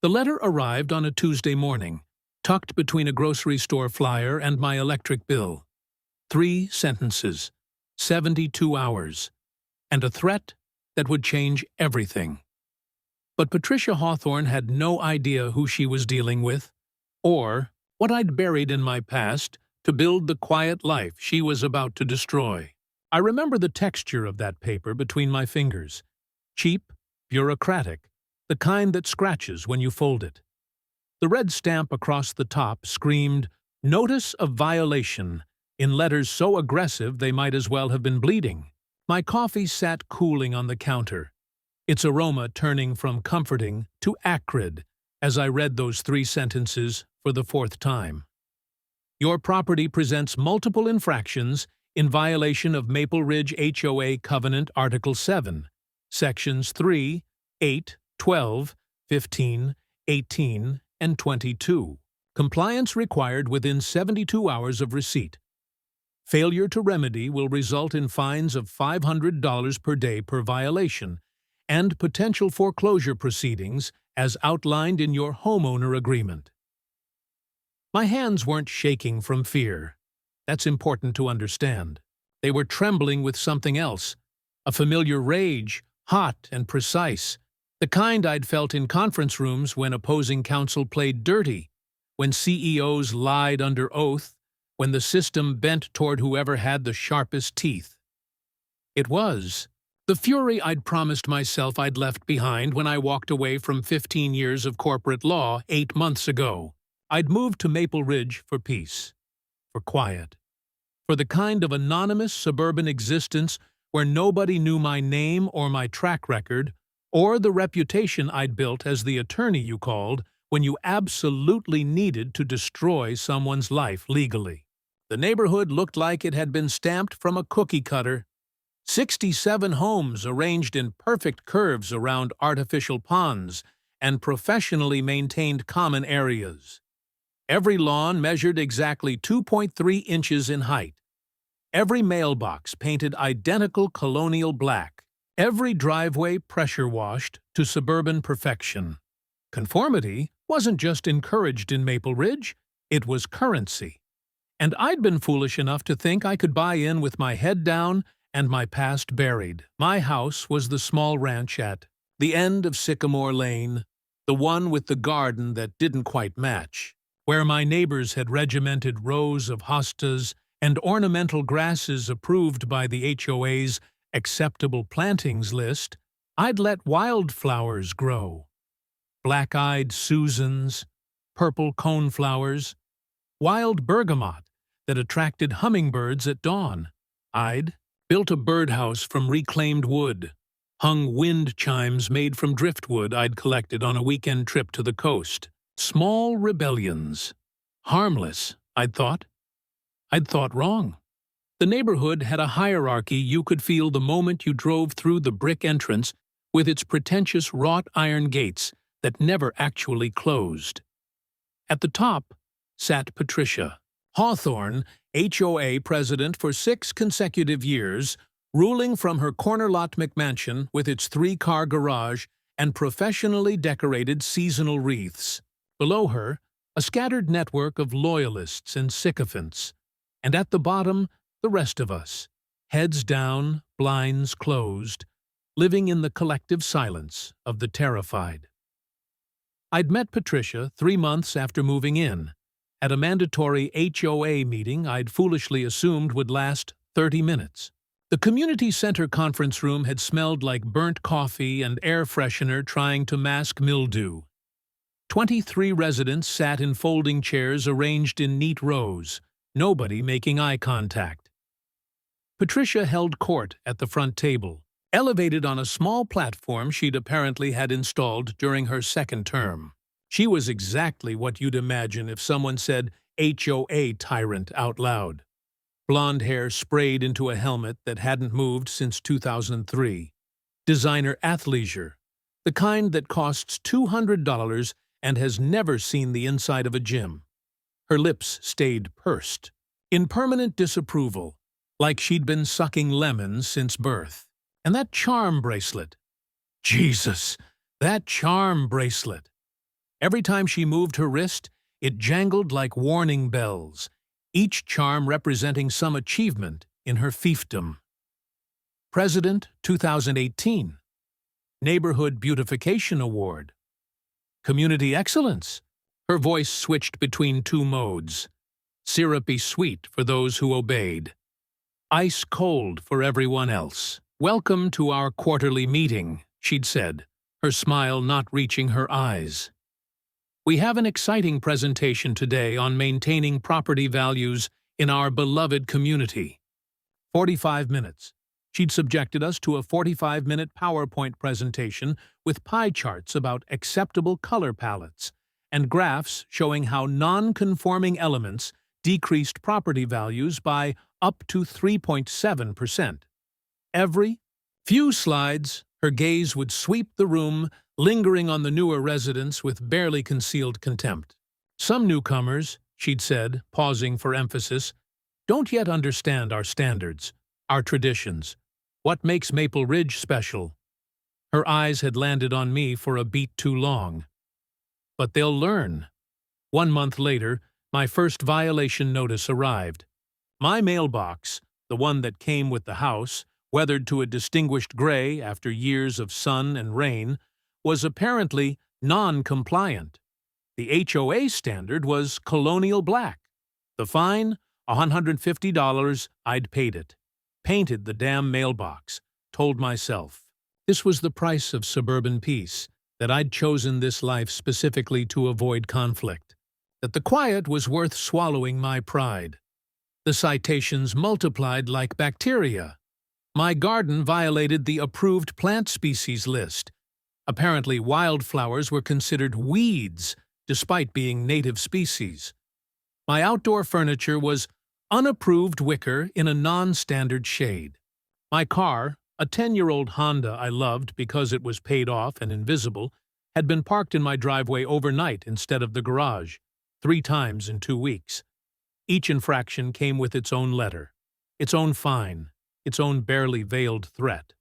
The letter arrived on a Tuesday morning, tucked between a grocery store flyer and my electric bill. 3 sentences, 72 hours, and a threat that would change everything. But Patricia Hawthorne had no idea who she was dealing with, or what I'd buried in my past to build the quiet life she was about to destroy. I remember the texture of that paper between my fingers. Cheap, bureaucratic, the kind that scratches when you fold it. The red stamp across the top screamed, "Notice of violation," in letters so aggressive they might as well have been bleeding. My coffee sat cooling on the counter, its aroma turning from comforting to acrid as I read those 3 sentences for the 4th time. Your property presents multiple infractions in violation of Maple Ridge HOA Covenant Article 7, Sections 3, 8, 12, 15, 18, and 22. Compliance required within 72 hours of receipt. Failure to remedy will result in fines of $500 per day per violation and potential foreclosure proceedings as outlined in your homeowner agreement. My hands weren't shaking from fear. That's important to understand. They were trembling with something else, a familiar rage, hot and precise, the kind I'd felt in conference rooms when opposing counsel played dirty, when CEOs lied under oath, when the system bent toward whoever had the sharpest teeth. It was the fury I'd promised myself I'd left behind when I walked away from 15 years of corporate law 8 months ago. I'd moved to Maple Ridge for peace, for quiet, for the kind of anonymous suburban existence where nobody knew my name or my track record, or the reputation I'd built as the attorney you called when you absolutely needed to destroy someone's life legally. The neighborhood looked like it had been stamped from a cookie cutter. 67 homes arranged in perfect curves around artificial ponds and professionally maintained common areas. Every lawn measured exactly 2.3 inches in height. Every mailbox painted identical colonial black. Every driveway pressure-washed to suburban perfection. Conformity wasn't just encouraged in Maple Ridge, it was currency. And I'd been foolish enough to think I could buy in with my head down and my past buried. My house was the small ranch at the end of Sycamore Lane, the one with the garden that didn't quite match, where my neighbors had regimented rows of hostas and ornamental grasses approved by the HOA's acceptable plantings list. I'd let wildflowers grow. Black-eyed Susans, purple coneflowers, wild bergamot that attracted hummingbirds at dawn. I'd built a birdhouse from reclaimed wood, hung wind chimes made from driftwood I'd collected on a weekend trip to the coast. Small rebellions. Harmless, I'd thought. I'd thought wrong. The neighborhood had a hierarchy you could feel the moment you drove through the brick entrance with its pretentious wrought iron gates that never actually closed. At the top sat Patricia Hawthorne, HOA president for 6 consecutive years, ruling from her corner lot McMansion with its 3-car garage and professionally decorated seasonal wreaths. Below her, a scattered network of loyalists and sycophants. And at the bottom, the rest of us, heads down, blinds closed, living in the collective silence of the terrified. I'd met Patricia 3 months after moving in, at a mandatory HOA meeting I'd foolishly assumed would last 30 minutes. The community center conference room had smelled like burnt coffee and air freshener trying to mask mildew. 23 residents sat in folding chairs arranged in neat rows, nobody making eye contact. Patricia held court at the front table, elevated on a small platform she'd apparently had installed during her 2nd term. She was exactly what you'd imagine if someone said HOA tyrant out loud. Blonde hair sprayed into a helmet that hadn't moved since 2003. Designer athleisure, the kind that costs $200 and has never seen the inside of a gym. Her lips stayed pursed, in permanent disapproval, like she'd been sucking lemons since birth. And that charm bracelet. Jesus, that charm bracelet. Every time she moved her wrist, it jangled like warning bells, each charm representing some achievement in her fiefdom. President 2018. Neighborhood Beautification Award. Community Excellence. Her voice switched between two modes. Syrupy sweet for those who obeyed. Ice cold for everyone else. Welcome to our quarterly meeting, she'd said, her smile not reaching her eyes. We have an exciting presentation today on maintaining property values in our beloved community. 45 minutes. She'd subjected us to a 45-minute PowerPoint presentation with pie charts about acceptable color palettes and graphs showing how non-conforming elements decreased property values by up to 3.7%. Every few slides, her gaze would sweep the room, lingering on the newer residents with barely concealed contempt. Some newcomers, she'd said, pausing for emphasis, don't yet understand our standards, our traditions, what makes Maple Ridge special. Her eyes had landed on me for a beat too long. But they'll learn. 1 month later, my first violation notice arrived. My mailbox, the one that came with the house, weathered to a distinguished gray after years of sun and rain, was apparently non-compliant. The HOA standard was colonial black. The fine, $150, I'd paid it. Painted the damn mailbox, told myself. This was the price of suburban peace, that I'd chosen this life specifically to avoid conflict. That the quiet was worth swallowing my pride. The citations multiplied like bacteria. My garden violated the approved plant species list. Apparently, wildflowers were considered weeds, despite being native species. My outdoor furniture was unapproved wicker in a non-standard shade. My car, a 10-year-old Honda I loved because it was paid off and invisible, had been parked in my driveway overnight instead of the garage, 3 times in 2 weeks. Each infraction came with its own letter, its own fine, its own barely veiled threat.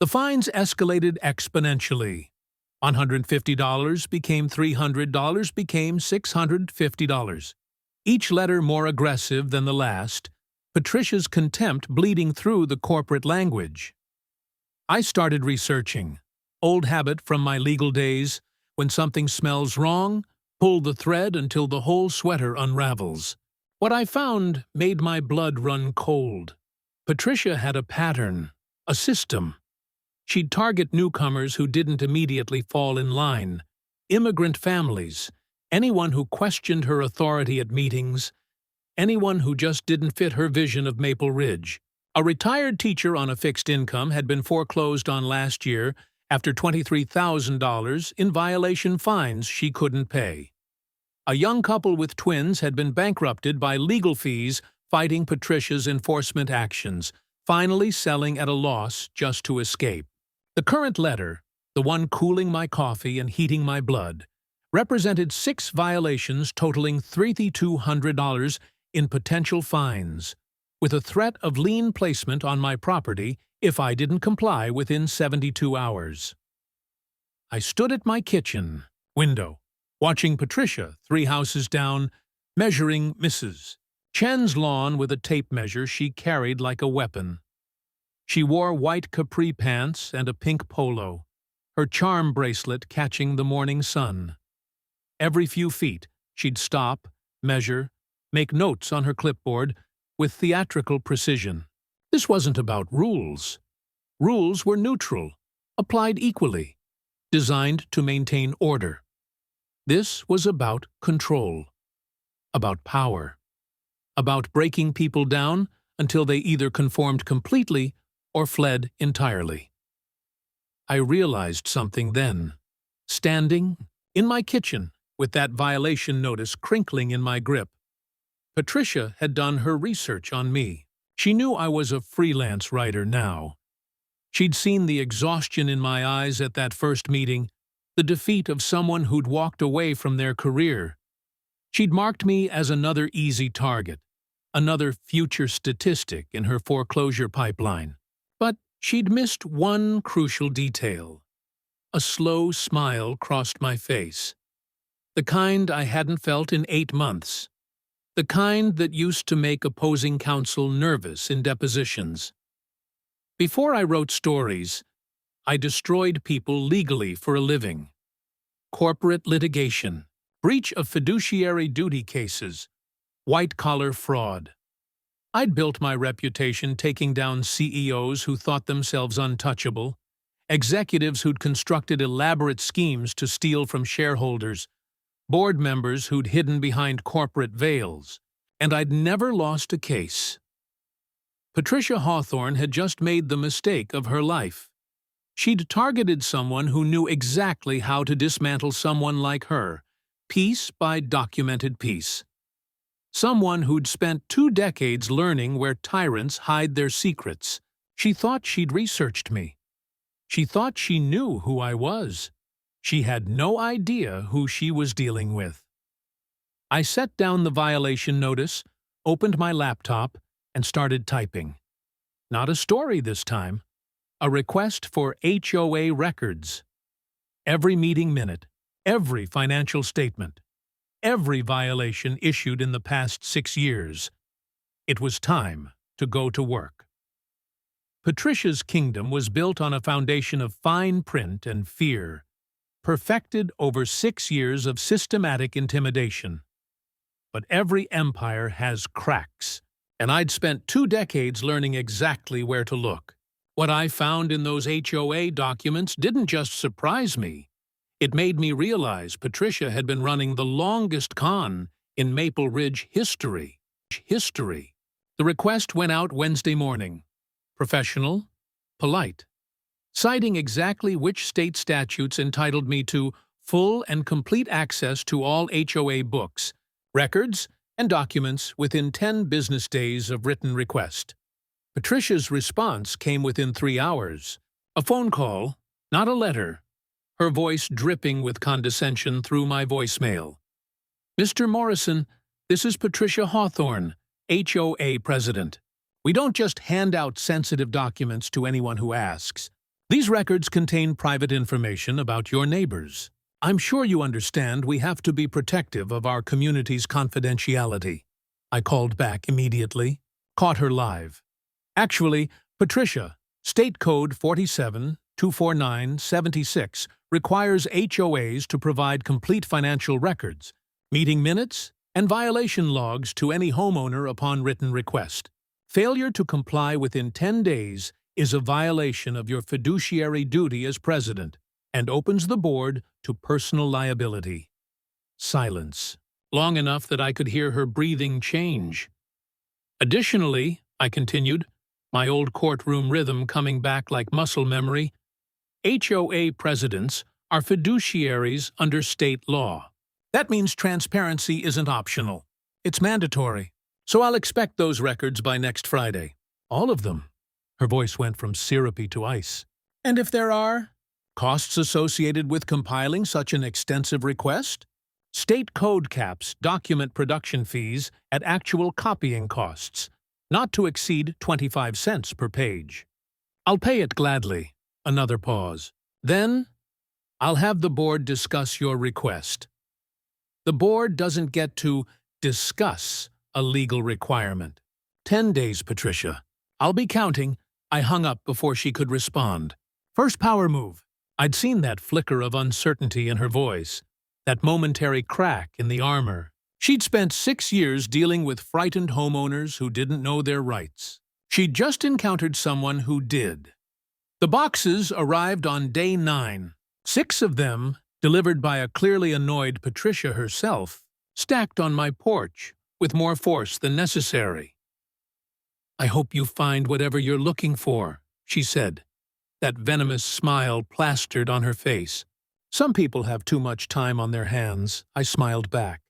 The fines escalated exponentially. $150 became $300 became $650. Each letter more aggressive than the last, Patricia's contempt bleeding through the corporate language. I started researching. Old habit from my legal days, when something smells wrong, pull the thread until the whole sweater unravels. What I found made my blood run cold. Patricia had a pattern, a system. She'd target newcomers who didn't immediately fall in line, immigrant families, anyone who questioned her authority at meetings, anyone who just didn't fit her vision of Maple Ridge. A retired teacher on a fixed income had been foreclosed on last year after $23,000 in violation fines she couldn't pay. A young couple with twins had been bankrupted by legal fees fighting Patricia's enforcement actions, finally selling at a loss just to escape. The current letter, the one cooling my coffee and heating my blood, represented 6 violations totaling $3,200 in potential fines, with a threat of lien placement on my property if I didn't comply within 72 hours. I stood at my kitchen window, watching Patricia, 3 houses down, measuring Mrs. Chen's lawn with a tape measure she carried like a weapon. She wore white capri pants and a pink polo, her charm bracelet catching the morning sun. Every few feet, she'd stop, measure, make notes on her clipboard with theatrical precision. This wasn't about rules. Rules were neutral, applied equally, designed to maintain order. This was about control, about power, about breaking people down until they either conformed completely or fled entirely. I realized something then, standing in my kitchen with that violation notice crinkling in my grip. Patricia had done her research on me. She knew I was a freelance writer now. She'd seen the exhaustion in my eyes at that first meeting, the defeat of someone who'd walked away from their career. She'd marked me as another easy target, another future statistic in her foreclosure pipeline. But she'd missed one crucial detail. A slow smile crossed my face. The kind I hadn't felt in 8 months. The kind that used to make opposing counsel nervous in depositions. Before I wrote stories, I destroyed people legally for a living. Corporate litigation, breach of fiduciary duty cases, white-collar fraud. I'd built my reputation taking down CEOs who thought themselves untouchable, executives who'd constructed elaborate schemes to steal from shareholders, board members who'd hidden behind corporate veils, and I'd never lost a case. Patricia Hawthorne had just made the mistake of her life. She'd targeted someone who knew exactly how to dismantle someone like her, piece by documented piece. Someone who'd spent 2 decades learning where tyrants hide their secrets. She thought she'd researched me. She thought she knew who I was. She had no idea who she was dealing with. I set down the violation notice, opened my laptop, and started typing. Not a story this time. A request for HOA records. Every meeting minute, every financial statement, every violation issued in the past 6 years. It was time to go to work. Patricia's kingdom was built on a foundation of fine print and fear, perfected over 6 years of systematic intimidation. But every empire has cracks, and I'd spent 2 decades learning exactly where to look. What I found in those HOA documents didn't just surprise me. It made me realize Patricia had been running the longest con in Maple Ridge history. The request went out Wednesday morning. Professional, polite, citing exactly which state statutes entitled me to full and complete access to all HOA books, records, and documents within 10 business days of written request. Patricia's response came within 3 hours. A phone call, not a letter. Her voice dripping with condescension through my voicemail. "Mr. Morrison, this is Patricia Hawthorne, HOA president. We don't just hand out sensitive documents to anyone who asks. These records contain private information about your neighbors. I'm sure you understand we have to be protective of our community's confidentiality." I called back immediately, caught her live. "Actually, Patricia, State Code 47-249-76 requires HOAs to provide complete financial records, meeting minutes, and violation logs to any homeowner upon written request. Failure to comply within 10 days is a violation of your fiduciary duty as president and opens the board to personal liability." Silence, long enough that I could hear her breathing change. "Additionally," I continued, my old courtroom rhythm coming back like muscle memory, "HOA presidents are fiduciaries under state law. That means transparency isn't optional. It's mandatory. So I'll expect those records by next Friday." "All of them?" Her voice went from syrupy to ice. "And if there are costs associated with compiling such an extensive request? State code caps document production fees at actual copying costs, not to exceed 25 cents per page." "I'll pay it gladly." Another pause. "Then, I'll have the board discuss your request." The board doesn't get to discuss a legal requirement. 10 days, Patricia. I'll be counting." I hung up before she could respond. First power move. I'd seen that flicker of uncertainty in her voice, that momentary crack in the armor. She'd spent 6 years dealing with frightened homeowners who didn't know their rights. She'd just encountered someone who did. The boxes arrived on day 9, 6 of them delivered by a clearly annoyed Patricia herself, stacked on my porch with more force than necessary. "I hope you find whatever you're looking for," she said, that venomous smile plastered on her face. "Some people have too much time on their hands," I smiled back.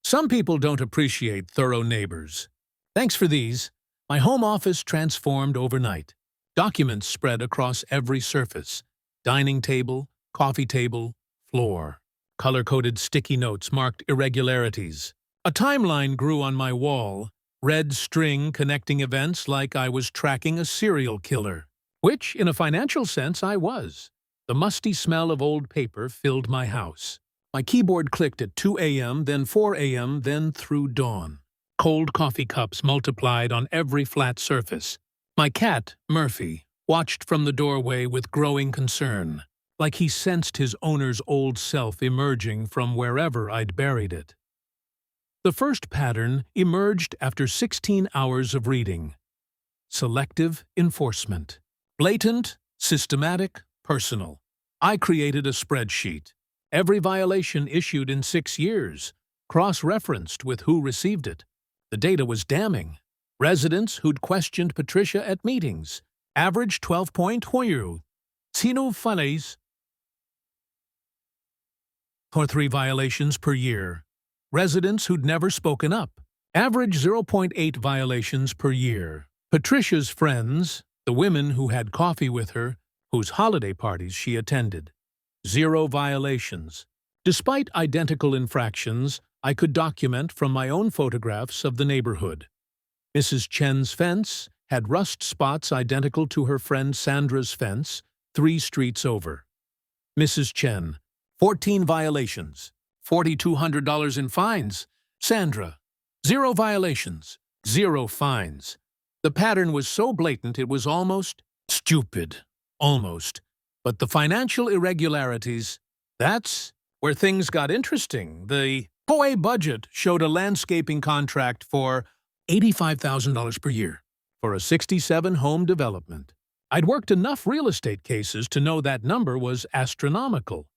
"Some people don't appreciate thorough neighbors. Thanks for these." My home office transformed overnight. Documents spread across every surface: dining table, coffee table, floor. Color-coded sticky notes marked irregularities. A timeline grew on my wall, red string connecting events like I was tracking a serial killer. Which, in a financial sense, I was. The musty smell of old paper filled my house. My keyboard clicked at 2 a.m., then 4 a.m., then through dawn. Cold coffee cups multiplied on every flat surface. My cat, Murphy, watched from the doorway with growing concern, like he sensed his owner's old self emerging from wherever I'd buried it. The first pattern emerged after 16 hours of reading. Selective enforcement. Blatant, systematic, personal. I created a spreadsheet. Every violation issued in 6 years, cross-referenced with who received it. The data was damning. Residents who'd questioned Patricia at meetings. Average 12.0. Sino falays. For 3 violations per year. Residents who'd never spoken up. Average 0.8 violations per year. Patricia's friends, the women who had coffee with her, whose holiday parties she attended. 0 violations. Despite identical infractions, I could document from my own photographs of the neighborhood. Mrs. Chen's fence had rust spots identical to her friend Sandra's fence, 3 streets over. Mrs. Chen, 14 violations, $4,200 in fines. Sandra, 0 violations, 0 fines. The pattern was so blatant it was almost stupid. Almost. But the financial irregularities, that's where things got interesting. The HOA budget showed a landscaping contract for $85,000 per year for a 67-home development. I'd worked enough real estate cases to know that number was astronomical.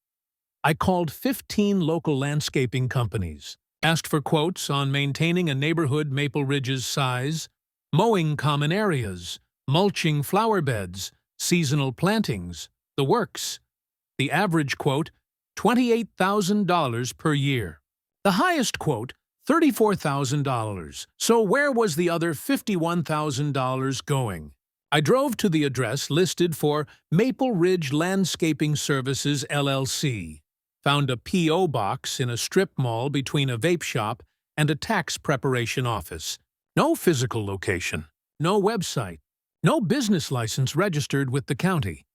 I called 15 local landscaping companies, asked for quotes on maintaining a neighborhood Maple Ridge's size, mowing common areas, mulching flower beds, seasonal plantings, the works. The average quote, $28,000 per year. The highest quote, $34,000. So where was the other $51,000 going? I drove to the address listed for Maple Ridge Landscaping Services, LLC. Found a P.O. box in a strip mall between a vape shop and a tax preparation office. No physical location. No website. No business license registered with the county.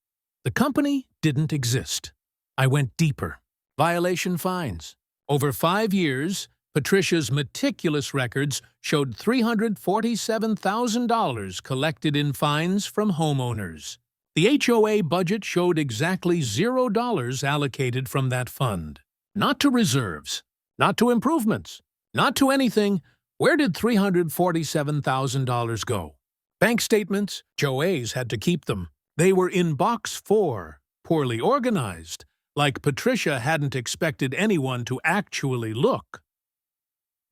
The company didn't exist. I went deeper. Violation fines. Over 5 years, Patricia's meticulous records showed $347,000 collected in fines from homeowners. The HOA budget showed exactly $0 allocated from that fund. Not to reserves, not to improvements, not to anything. Where did $347,000 go? Bank statements, HOAs had to keep them. They were in Box 4, poorly organized, like Patricia hadn't expected anyone to actually look.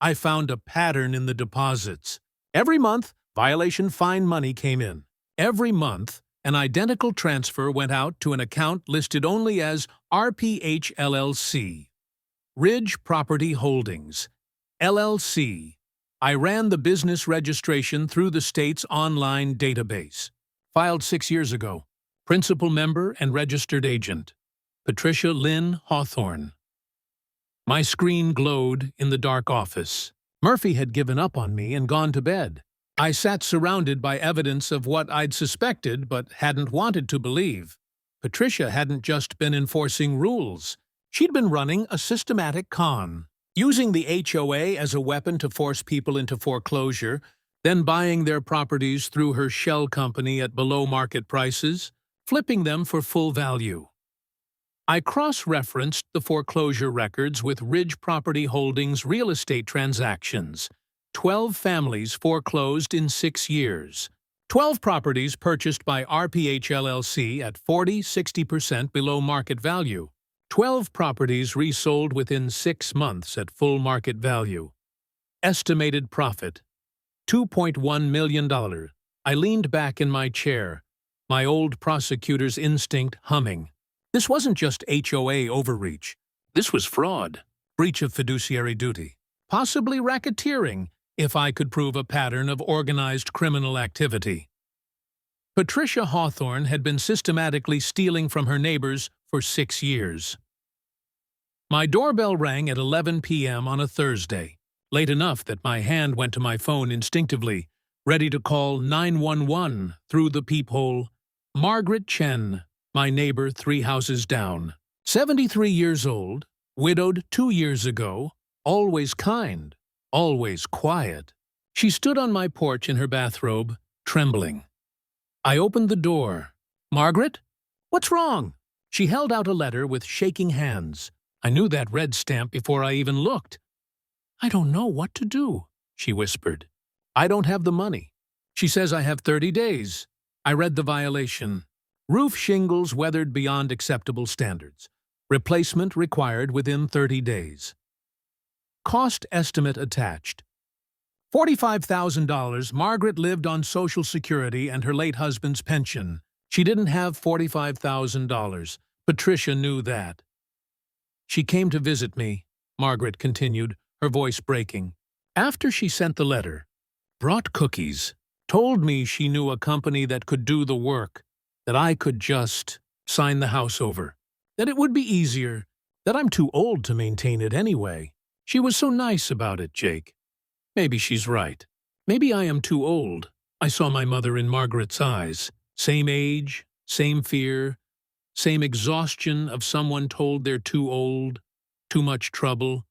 I found a pattern in the deposits. Every month, violation fine money came in. Every month, an identical transfer went out to an account listed only as RPH LLC. Ridge Property Holdings, LLC. I ran the business registration through the state's online database. Filed 6 years ago. Principal member and registered agent. Patricia Lynn Hawthorne. My screen glowed in the dark office. Murphy had given up on me and gone to bed. I sat surrounded by evidence of what I'd suspected but hadn't wanted to believe. Patricia hadn't just been enforcing rules. She'd been running a systematic con, using the HOA as a weapon to force people into foreclosure, then buying their properties through her shell company at below-market prices, flipping them for full value. I cross-referenced the foreclosure records with Ridge Property Holdings real estate transactions. 12 families foreclosed in 6 years. 12 properties purchased by RPH LLC at 40–60% below market value. 12 properties resold within 6 months at full market value. Estimated profit, $2.1 million. I leaned back in my chair, my old prosecutor's instinct humming. This wasn't just HOA overreach. This was fraud, breach of fiduciary duty, possibly racketeering if I could prove a pattern of organized criminal activity. Patricia Hawthorne had been systematically stealing from her neighbors for 6 years. My doorbell rang at 11 p.m. on a Thursday, late enough that my hand went to my phone instinctively, ready to call 911 through the peephole. Margaret Chen, my neighbor 3 houses down, 73 years old, Widowed 2 years ago, always kind, always quiet. She stood on my porch in her bathrobe, trembling. I opened the door. "Margaret? What's wrong?" She held out a letter with shaking hands. I knew that red stamp before I even looked. "I don't know what to do," she whispered. "I don't have the money. She says I have 30 days. I read the violation. Roof shingles weathered beyond acceptable standards. Replacement required within 30 days. Cost estimate attached. $45,000. Margaret lived on Social Security and her late husband's pension. She didn't have $45,000. Patricia knew that. She came to visit me, Margaret continued, her voice breaking. After she sent the letter, brought cookies, told me she knew a company that could do the work, that I could just sign the house over, that it would be easier, that I'm too old to maintain it anyway. She was so nice about it, Jake. Maybe she's right. Maybe I am too old. I saw my mother in Margaret's eyes. Same age, same fear, same exhaustion of someone told they're too old, too much trouble,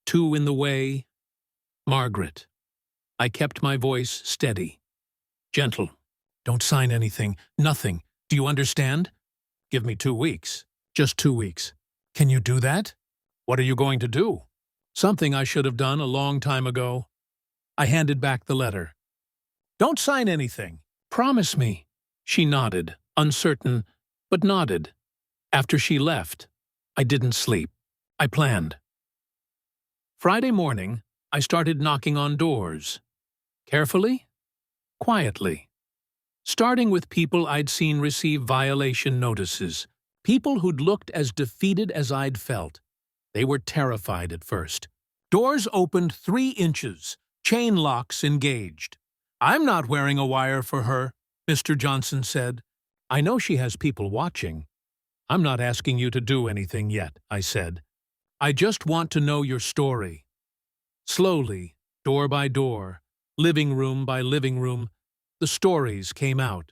too in the way. Margaret. I kept my voice steady. Gentle. Don't sign anything. Nothing. Do you understand? Give me 2 weeks. Just 2 weeks. Can you do that? What are you going to do? Something I should have done a long time ago. I handed back the letter. Don't sign anything. Promise me. She nodded, uncertain, but nodded. After she left, I didn't sleep. I planned. Friday morning, I started knocking on doors. Carefully, quietly. Starting with people I'd seen receive violation notices. People who'd looked as defeated as I'd felt. They were terrified at first. Doors opened 3 inches, chain locks engaged. "I'm not wearing a wire for her," Mr. Johnson said. "I know she has people watching." "I'm not asking you to do anything yet," I said. "I just want to know your story." Slowly, door by door, living room by living room, the stories came out.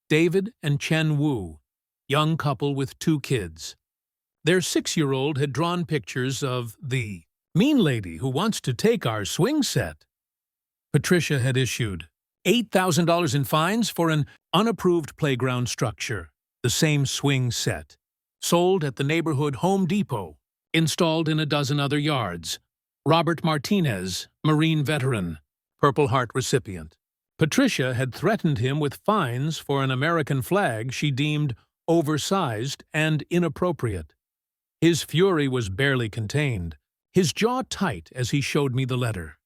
David and Chen Wu, young couple with 2 kids. Their 6-year-old had drawn pictures of the mean lady who wants to take our swing set. Patricia had issued $8,000 in fines for an unapproved playground structure, the same swing set, sold at the neighborhood Home Depot, installed in a dozen other yards. Robert Martinez, Marine veteran, Purple Heart recipient. Patricia had threatened him with fines for an American flag she deemed oversized and inappropriate. His fury was barely contained, his jaw tight as he showed me the letter.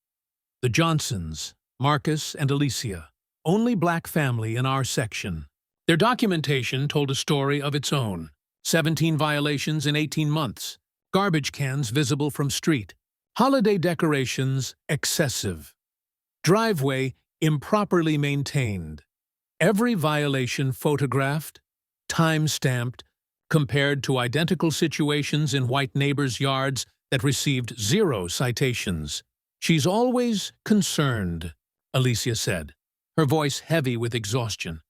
The Johnsons, Marcus and Alicia, only black family in our section. Their documentation told a story of its own. 17 violations in 18 months. Garbage cans visible from street. Holiday decorations excessive. Driveway improperly maintained. Every violation photographed, time-stamped, compared to identical situations in white neighbors' yards that received 0 citations. "She's always concerned," Alicia said, her voice heavy with exhaustion.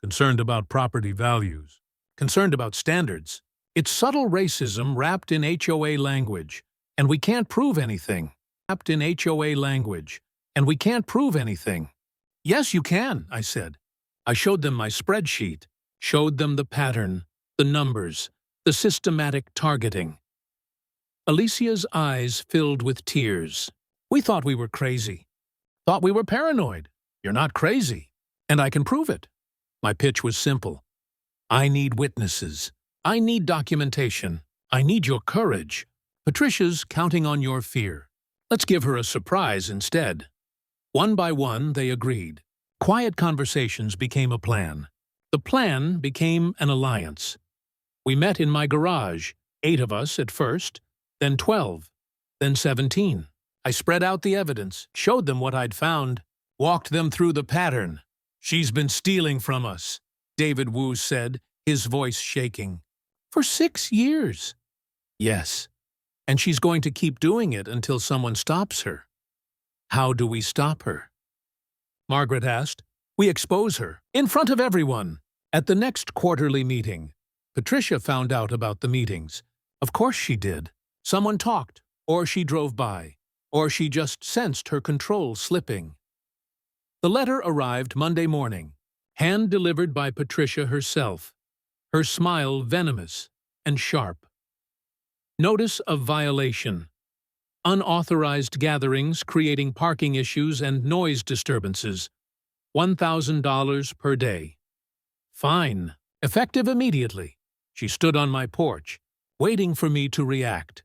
"Concerned about property values. Concerned about standards. It's subtle racism wrapped in HOA language, and we can't prove anything. Wrapped in HOA language, and we can't prove anything." "Yes, you can," I said. I showed them my spreadsheet, showed them the pattern, the numbers, the systematic targeting. Alicia's eyes filled with tears. "We thought we were crazy. Thought we were paranoid. You're not crazy. And I can prove it." My pitch was simple. I need witnesses. I need documentation. I need your courage. Patricia's counting on your fear. Let's give her a surprise instead. One by one, they agreed. Quiet conversations became a plan. The plan became an alliance. We met in my garage, 8 of us at first, then 12, then 17. I spread out the evidence, showed them what I'd found, walked them through the pattern. "She's been stealing from us," David Wu said, his voice shaking. "For 6 years." "Yes, and she's going to keep doing it until someone stops her." "How do we stop her?" Margaret asked. "We expose her, in front of everyone." At the next quarterly meeting, Patricia found out about the meetings. Of course she did. Someone talked, or she drove by, or she just sensed her control slipping. The letter arrived Monday morning, hand-delivered by Patricia herself, her smile venomous and sharp. Notice of violation. Unauthorized gatherings creating parking issues and noise disturbances. $1,000 per day. Fine. Effective immediately. She stood on my porch, waiting for me to react.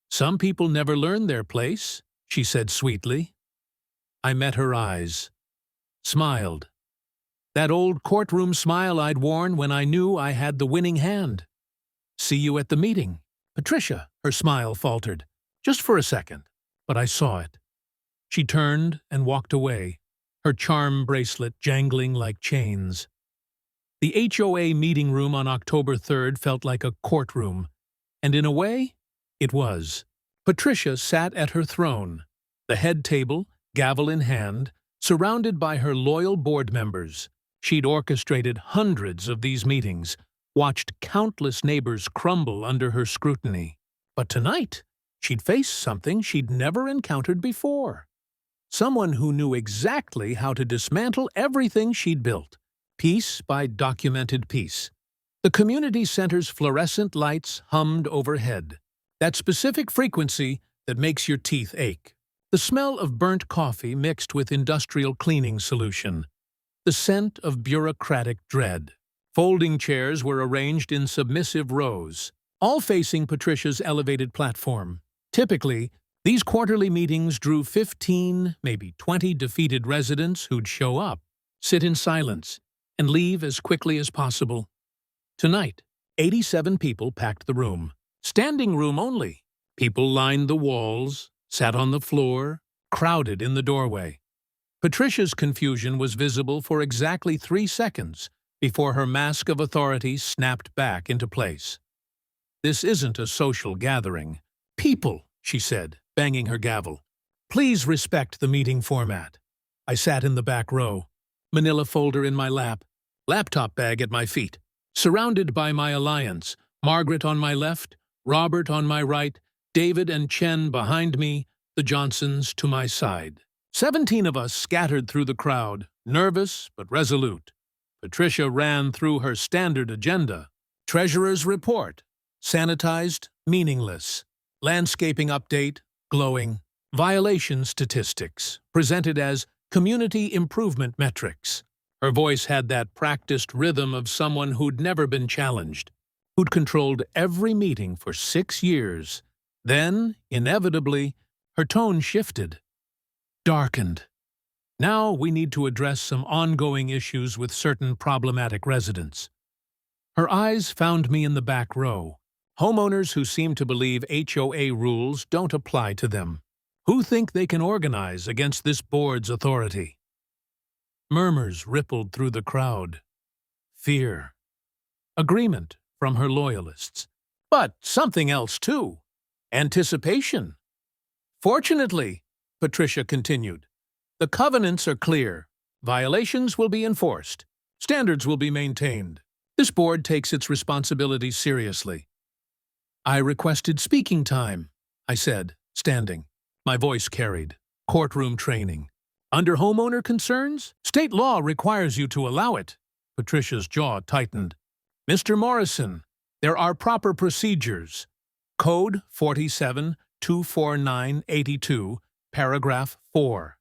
Some people never learn their place, she said sweetly. I met her eyes. Smiled. That old courtroom smile I'd worn when I knew I had the winning hand. See you at the meeting. Patricia, her smile faltered. Just for a second, but I saw it. She turned and walked away, her charm bracelet jangling like chains. The HOA meeting room on October 3rd felt like a courtroom, and in a way, it was. Patricia sat at her throne, the head table, gavel in hand, surrounded by her loyal board members. She'd orchestrated hundreds of these meetings, watched countless neighbors crumble under her scrutiny. But tonight, she'd faced something she'd never encountered before. Someone who knew exactly how to dismantle everything she'd built, piece by documented piece. The community center's fluorescent lights hummed overhead, that specific frequency that makes your teeth ache. The smell of burnt coffee mixed with industrial cleaning solution. The scent of bureaucratic dread. Folding chairs were arranged in submissive rows, all facing Patricia's elevated platform. Typically, these quarterly meetings drew 15, maybe 20 defeated residents who'd show up, sit in silence, and leave as quickly as possible. Tonight, 87 people packed the room. Standing room only. People lined the walls, sat on the floor, crowded in the doorway. Patricia's confusion was visible for exactly 3 seconds before her mask of authority snapped back into place. This isn't a social gathering. People, she said, banging her gavel. Please respect the meeting format. I sat in the back row, manila folder in my lap, laptop bag at my feet, surrounded by my alliance, Margaret on my left, Robert on my right, David and Chen behind me, the Johnsons to my side. 17 of us scattered through the crowd, nervous but resolute. Patricia ran through her standard agenda. Treasurer's report, sanitized, meaningless. Landscaping update, glowing. Violation statistics, presented as community improvement metrics. Her voice had that practiced rhythm of someone who'd never been challenged, who'd controlled every meeting for 6 years. Then, inevitably, her tone shifted, darkened. Now we need to address some ongoing issues with certain problematic residents. Her eyes found me in the back row. Homeowners who seem to believe HOA rules don't apply to them, who think they can organize against this board's authority. Murmurs rippled through the crowd. Fear. Agreement from her loyalists. But something else, too. Anticipation. Fortunately, Patricia continued, the covenants are clear. Violations will be enforced. Standards will be maintained. This board takes its responsibilities seriously. I requested speaking time, I said, standing. My voice carried. Courtroom training. Under homeowner concerns, state law requires you to allow it. Patricia's jaw tightened. Mr. Morrison, there are proper procedures. Code 47-249-82, paragraph 4.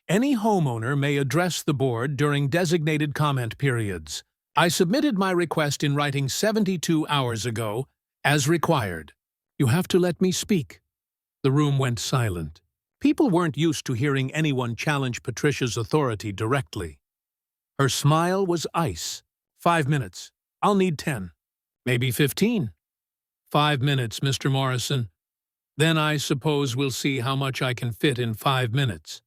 Any homeowner may address the board during designated comment periods. I submitted my request in writing 72 hours ago, as required. You have to let me speak. The room went silent. People weren't used to hearing anyone challenge Patricia's authority directly. Her smile was ice. 5 minutes. I'll need 10. Maybe 15. 5 minutes, Mr. Morrison. Then I suppose we'll see how much I can fit in 5 minutes.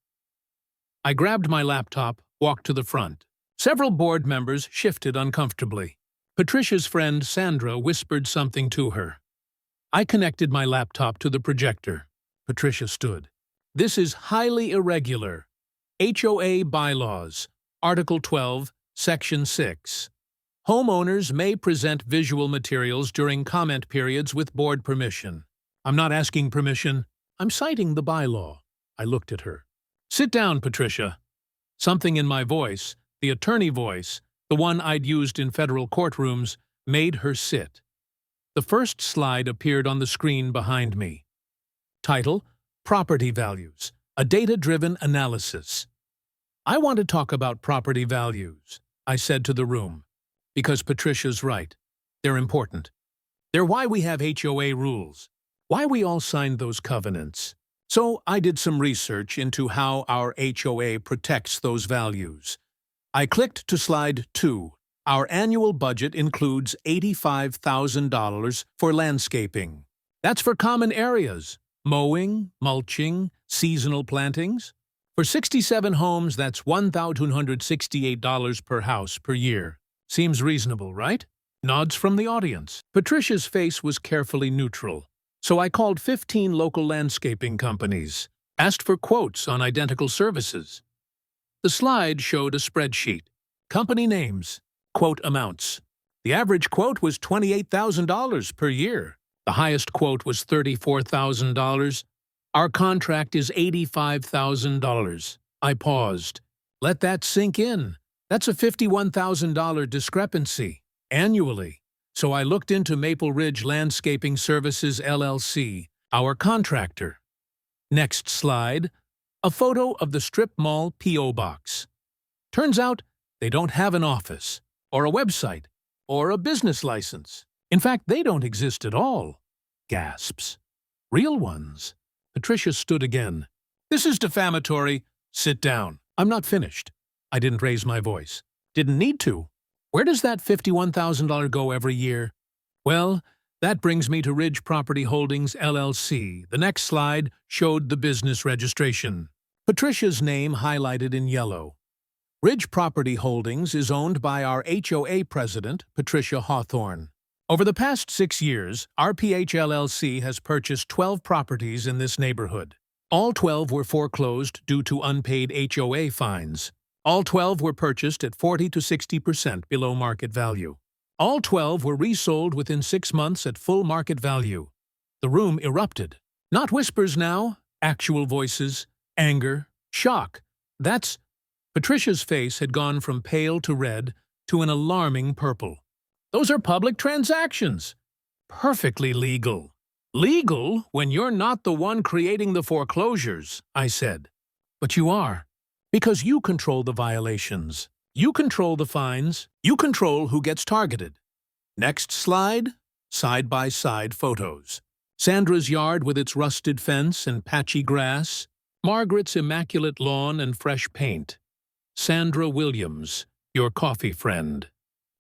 I grabbed my laptop, walked to the front. Several board members shifted uncomfortably. Patricia's friend Sandra whispered something to her. I connected my laptop to the projector. Patricia stood. This is highly irregular. HOA bylaws, Article 12, Section 6. Homeowners may present visual materials during comment periods with board permission. I'm not asking permission. I'm citing the bylaw. I looked at her. Sit down, Patricia. Something in my voice, the attorney voice, the one I'd used in federal courtrooms, made her sit. The first slide appeared on the screen behind me. Title: Property Values, a Data-Driven Analysis. I want to talk about property values, I said to the room, because Patricia's right. They're important. They're why we have HOA rules, why we all signed those covenants. So I did some research into how our HOA protects those values. I clicked to slide 2. Our annual budget includes $85,000 for landscaping. That's for common areas, mowing, mulching, seasonal plantings. For 67 homes, that's $1,268 per house per year. Seems reasonable, right? Nods from the audience. Patricia's face was carefully neutral, so I called 15 local landscaping companies, asked for quotes on identical services. The slide showed a spreadsheet. Company names, quote amounts. The average quote was $28,000 per year. The highest quote was $34,000. Our contract is $85,000. I paused. Let that sink in. That's a $51,000 discrepancy, annually. So I looked into Maple Ridge Landscaping Services, LLC, our contractor. Next slide, a photo of the strip mall P.O. box. Turns out they don't have an office, or a website, or a business license. In fact, they don't exist at all. Gasps. Real ones. Patricia stood again. This is defamatory. Sit down. I'm not finished. I didn't raise my voice. Didn't need to. Where does that $51,000 go every year? Well, that brings me to Ridge Property Holdings, LLC. The next slide showed the business registration. Patricia's name highlighted in yellow. Ridge Property Holdings is owned by our HOA president, Patricia Hawthorne. Over the past 6 years, RPH LLC has purchased 12 properties in this neighborhood. All 12 were foreclosed due to unpaid HOA fines. All 12 were purchased at 40 to 60% below market value. All 12 were resold within 6 months at full market value. The room erupted. Not whispers now, actual voices, anger, shock. Patricia's face had gone from pale to red to an alarming purple. Those are public transactions. Perfectly legal. Legal when you're not the one creating the foreclosures, I said. But you are. Because you control the violations. You control the fines. You control who gets targeted. Next slide, side-by-side photos. Sandra's yard with its rusted fence and patchy grass. Margaret's immaculate lawn and fresh paint. Sandra Williams, your coffee friend.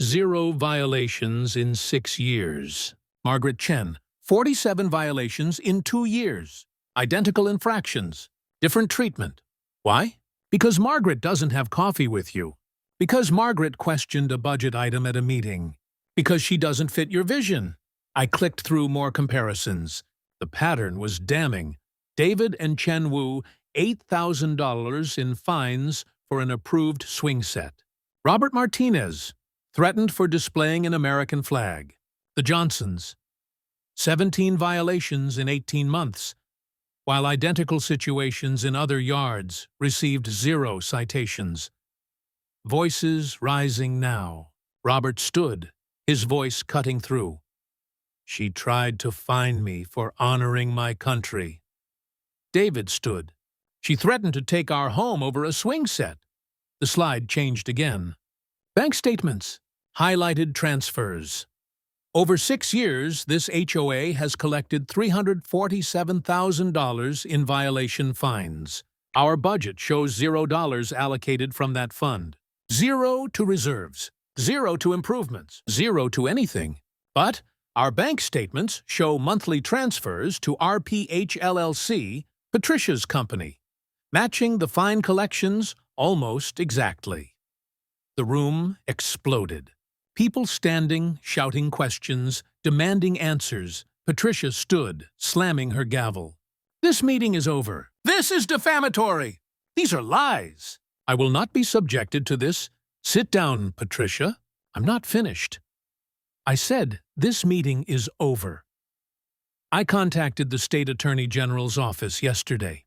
0 violations in 6 years. Margaret Chen, 47 violations in 2 years. Identical infractions. Different treatment. Why? Because Margaret doesn't have coffee with you. Because Margaret questioned a budget item at a meeting. Because she doesn't fit your vision. I clicked through more comparisons. The pattern was damning. David and Chen Wu, $8,000 in fines for an approved swing set. Robert Martinez, threatened for displaying an American flag. The Johnsons, 17 violations in 18 months, while identical situations in other yards received 0 citations. Voices rising now. Robert stood, his voice cutting through. She tried to fine me for honoring my country. David stood. She threatened to take our home over a swing set. The slide changed again. Bank statements. Highlighted transfers. Over 6 years, this HOA has collected $347,000 in violation fines. Our budget shows $0 allocated from that fund. 0 to reserves. 0 to improvements. 0 to anything. But our bank statements show monthly transfers to RPH LLC, Patricia's company, matching the fine collections almost exactly. The room exploded. People standing, shouting questions, demanding answers. Patricia stood, slamming her gavel. This meeting is over. This is defamatory. These are lies. I will not be subjected to this. Sit down, Patricia. I'm not finished. I said, this meeting is over. I contacted the state attorney general's office yesterday.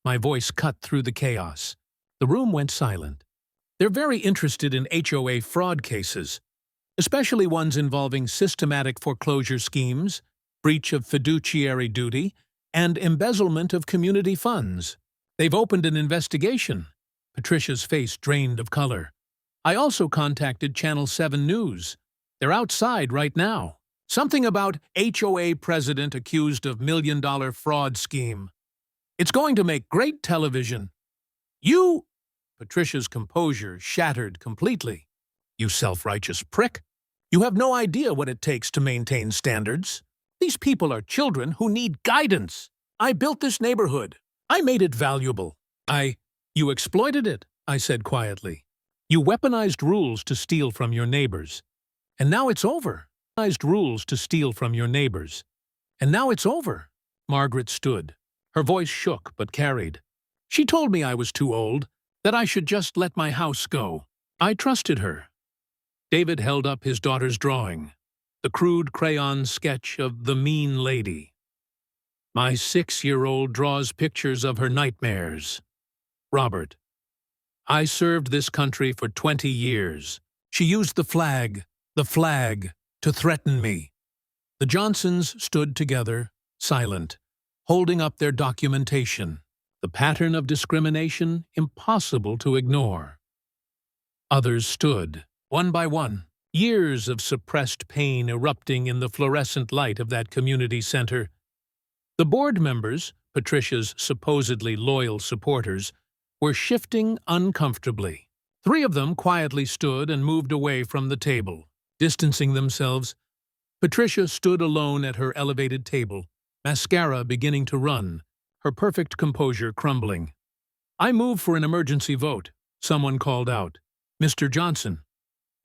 My voice cut through the chaos. The room went silent. They're very interested in HOA fraud cases, especially ones involving systematic foreclosure schemes, breach of fiduciary duty, and embezzlement of community funds. They've opened an investigation. Patricia's face drained of color. I also contacted Channel 7 News. They're outside right now. Something about HOA president accused of million-dollar fraud scheme. It's going to make great television. You... Patricia's composure shattered completely. You self-righteous prick. You have no idea what it takes to maintain standards. These people are children who need guidance. I built this neighborhood. I made it valuable. You exploited it, I said quietly. You weaponized rules to steal from your neighbors. And now it's over. Rules to steal from your neighbors. And now it's over. Margaret stood. Her voice shook but carried. She told me I was too old, that I should just let my house go. I trusted her. David held up his daughter's drawing, the crude crayon sketch of the mean lady. My 6-year-old draws pictures of her nightmares. Robert. I served this country for 20 years. She used the flag, to threaten me. The Johnsons stood together, silent, holding up their documentation, the pattern of discrimination impossible to ignore. Others stood, one by one, years of suppressed pain erupting in the fluorescent light of that community center. The board members, Patricia's supposedly loyal supporters, were shifting uncomfortably. 3 of them quietly stood and moved away from the table, distancing themselves. Patricia stood alone at her elevated table, mascara beginning to run, her perfect composure crumbling. I move for an emergency vote, someone called out. Mr. Johnson.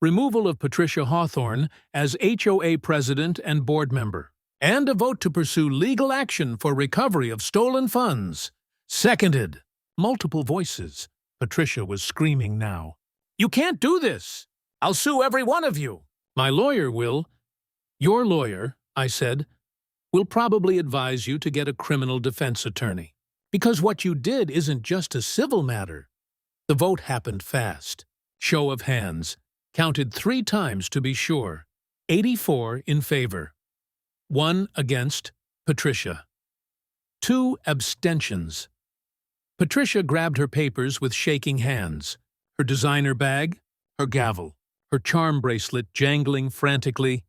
Removal of Patricia Hawthorne as HOA president and board member, and a vote to pursue legal action for recovery of stolen funds. Seconded. Multiple voices. Patricia was screaming now. You can't do this. I'll sue every one of you. My lawyer will. Your lawyer, I said, will probably advise you to get a criminal defense attorney. Because what you did isn't just a civil matter. The vote happened fast. Show of hands. Counted 3 times to be sure. 84 in favor. 1 against. Patricia. 2 abstentions. Patricia grabbed her papers with shaking hands, her designer bag, her gavel, her charm bracelet jangling frantically.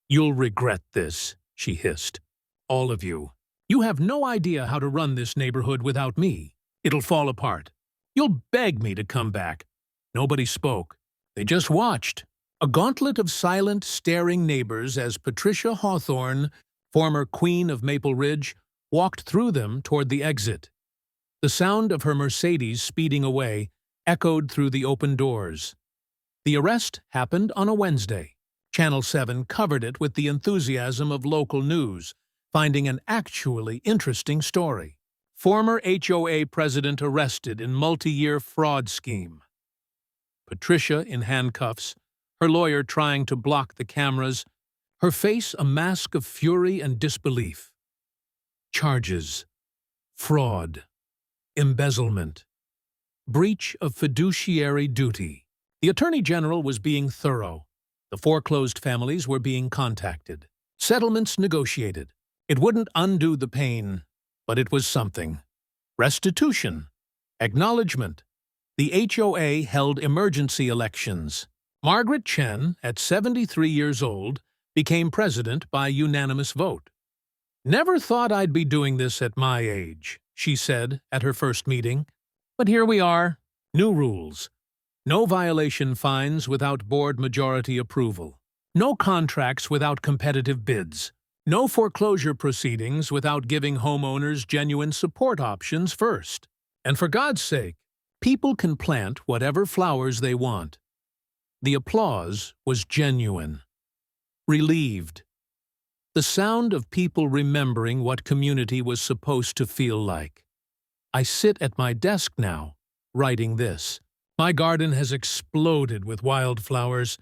You'll regret this, she hissed. All of you. You have no idea how to run this neighborhood without me. It'll fall apart. You'll beg me to come back. Nobody spoke. They just watched. A gauntlet of silent, staring neighbors as Patricia Hawthorne, former Queen of Maple Ridge, walked through them toward the exit. The sound of her Mercedes speeding away echoed through the open doors. The arrest happened on a Wednesday. Channel 7 covered it with the enthusiasm of local news, finding an actually interesting story. Former HOA president arrested in multi-year fraud scheme. Patricia in handcuffs, her lawyer trying to block the cameras, her face a mask of fury and disbelief. Charges. Fraud. Embezzlement. Breach of fiduciary duty. The Attorney General was being thorough. The foreclosed families were being contacted. Settlements negotiated. It wouldn't undo the pain, but it was something. Restitution. Acknowledgement. The HOA held emergency elections. Margaret Chen, at 73 years old, became president by unanimous vote. Never thought I'd be doing this at my age, she said at her first meeting. But here we are. New rules. No violation fines without board majority approval. No contracts without competitive bids. No foreclosure proceedings without giving homeowners genuine support options first. And for God's sake, people can plant whatever flowers they want. The applause was genuine. Relieved. The sound of people remembering what community was supposed to feel like. I sit at my desk now, writing this. My garden has exploded with wildflowers,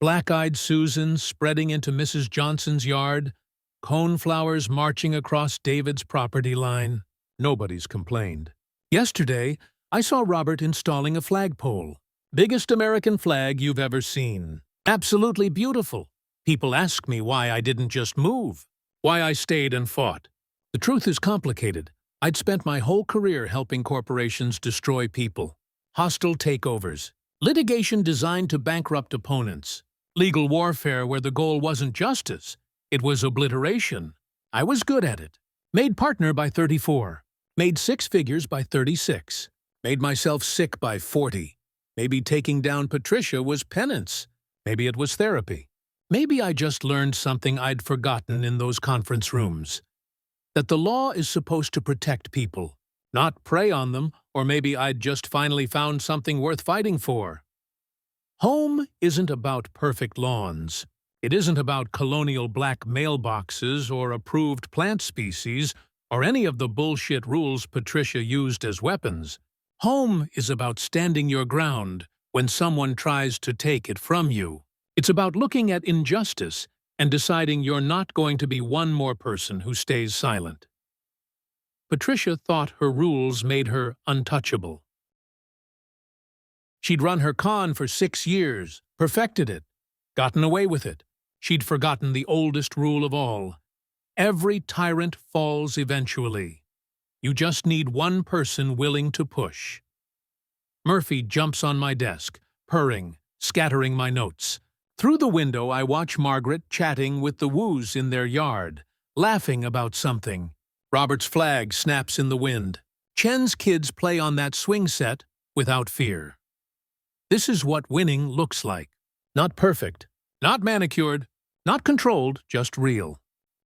black-eyed Susans spreading into Mrs. Johnson's yard, Coneflowers marching across David's property line. Nobody's complained. Yesterday, I saw Robert installing a flagpole. Biggest American flag you've ever seen. Absolutely beautiful. People ask me why I didn't just move, why I stayed and fought. The truth is complicated. I'd spent my whole career helping corporations destroy people. Hostile takeovers. Litigation designed to bankrupt opponents. Legal warfare where the goal wasn't justice. It was obliteration. I was good at it. Made partner by 34. Made six figures by 36. Made myself sick by 40. Maybe taking down Patricia was penance. Maybe it was therapy. Maybe I just learned something I'd forgotten in those conference rooms. That the law is supposed to protect people, not prey on them, or maybe I'd just finally found something worth fighting for. Home isn't about perfect lawns. It isn't about colonial black mailboxes or approved plant species or any of the bullshit rules Patricia used as weapons. Home is about standing your ground when someone tries to take it from you. It's about looking at injustice and deciding you're not going to be one more person who stays silent. Patricia thought her rules made her untouchable. She'd run her con for 6 years, perfected it, gotten away with it. She'd forgotten the oldest rule of all. Every tyrant falls eventually. You just need one person willing to push. Murphy jumps on my desk, purring, scattering my notes. Through the window, I watch Margaret chatting with the Woos in their yard, laughing about something. Robert's flag snaps in the wind. Chen's kids play on that swing set without fear. This is what winning looks like. Not perfect, not manicured, not controlled, just real.